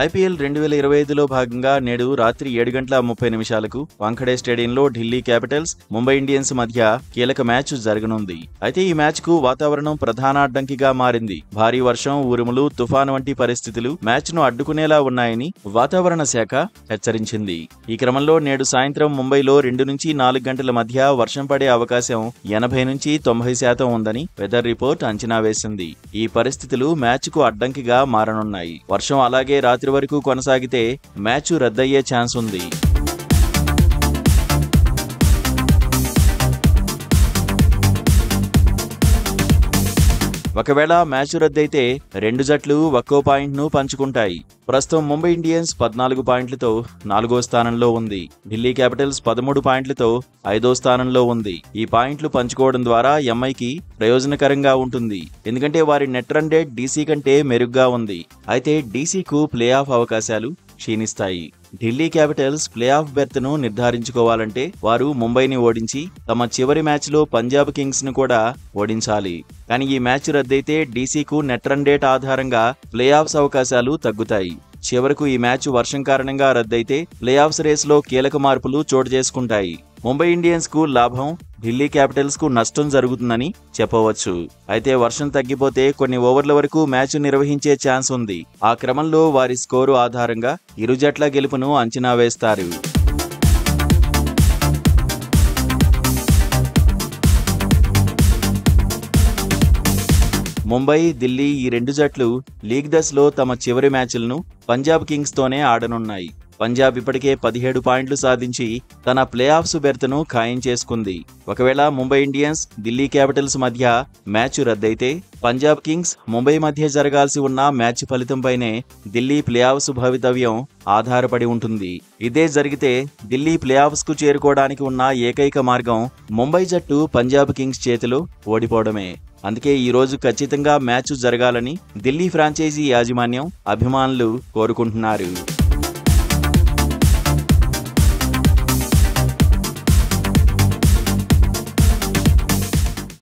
IPL 2025లో భాగంగా నేడు రాత్రి 7:30 వాంఖడే స్టేడియంలో ఢిల్లీ క్యాపిటల్స్, ముంబై ఇండియన్స్ మధ్య కీలక మ్యాచ్ జరగనుంది. అయితే ఈ మ్యాచ్ కు వాతావరణం ప్రధాన అడ్డంకిగా మారింది. భారీ వర్షం, ఉరుములు, తుఫాను వంటి పరిస్థితులు మ్యాచ్ ను అడ్డుకునేలా ఉన్నాయని వాతావరణ శాఖ హెచ్చరించింది. ఈ క్రమంలో నేడు సాయంత్రం ముంబైలో 2 నుంచి 4 గంటల మధ్య వర్షం పడే అవకాశం 80 నుంచి 90% ఉందని వెదర్ రిపోర్ట్ అంచనా వేసింది. ఈ పరిస్థితులు మ్యాచ్ కు అడ్డంకిగా మారనున్నాయి. వర్షం అలాగే రాత్రి వరకు కొనసాగితే మ్యాచ్ రద్దయ్యే ఛాన్స్ ఉంది. ఒకవేళ మ్యాచ్ రద్దయితే రెండు జట్లు ఒక్కో పాయింట్ను పంచుకుంటాయి. ప్రస్తుతం ముంబై ఇండియన్స్ 14 పాయింట్లతో 4వ స్థానంలో ఉంది. ఢిల్లీ క్యాపిటల్స్ 13 పాయింట్లతో 5వ స్థానంలో ఉంది. ఈ పాయింట్లు పంచుకోవడం ద్వారా ఎంఐకి ప్రయోజనకరంగా ఉంటుంది. ఎందుకంటే వారి నెట్ రన్ రేట్ డీసీ కంటే మెరుగ్గా ఉంది. అయితే డీసీకు ప్లే ఆఫ్ అవకాశాలు క్షీణిస్తాయి. Delhi Capitals play off berth ను నిర్ధారించుకోవాలంటే వారు ముంబైని ఓడించి తమ చివరి మ్యాచ్ లో పంజాబ్ కింగ్స్ ను కూడా ఓడించాలి. కానీ ఈ మ్యాచ్ రద్దయితే డీసీకు నెట్ రన్ రేట్ ఆధారంగా ప్లే ఆఫ్స్ అవకాశాలు తగ్గుతాయి. చివరకు ఈ మ్యాచ్ వర్షం కారణంగా రద్దయితే ప్లే ఆఫ్స్ రేస్ లో కీలక మార్పులు చోటు చేసుకుంటాయి. ముంబై ఇండియన్స్ కు లాభం, ఢిల్లీ క్యాపిటల్స్ కు నష్టం జరుగుతుందని చెప్పవచ్చు. అయితే వర్షం తగ్గిపోతే కొన్ని ఓవర్ల వరకు మ్యాచ్ నిర్వహించే ఛాన్స్ ఉంది. ఆ క్రమంలో వారి స్కోరు ఆధారంగా ఇరు జట్ల గెలుపును అంచనా వేస్తారు. ముంబై, ఢిల్లీ ఈ రెండు జట్లు లీగ్ దశలో తమ చివరి మ్యాచ్లను పంజాబ్ కింగ్స్ తోనే ఆడనున్నాయి. పంజాబ్ ఇప్పటికే 17 పాయింట్లు సాధించి తన ప్లే ఆఫ్స్ బెర్త్ను ఖాయం చేసుకుంది. ఒకవేళ ముంబై ఇండియన్స్, ఢిల్లీ క్యాపిటల్స్ మధ్య మ్యాచ్ రద్దయితే పంజాబ్ కింగ్స్, ముంబై మధ్య జరగాల్సి ఉన్న మ్యాచ్ ఫలితంపైనే ఢిల్లీ ప్లే ఆఫ్స్ భవితవ్యం ఆధారపడి ఉంటుంది. ఇదే జరిగితే ఢిల్లీ ప్లే ఆఫ్స్ కు చేరుకోవడానికి ఉన్న ఏకైక మార్గం ముంబై జట్టు పంజాబ్ కింగ్స్ చేతిలో ఓడిపోవడమే. అందుకే ఈ రోజు ఖచ్చితంగా మ్యాచ్ జరగాలని ఢిల్లీ ఫ్రాంచైజీ యాజమాన్యం, అభిమానులు కోరుకుంటున్నారు.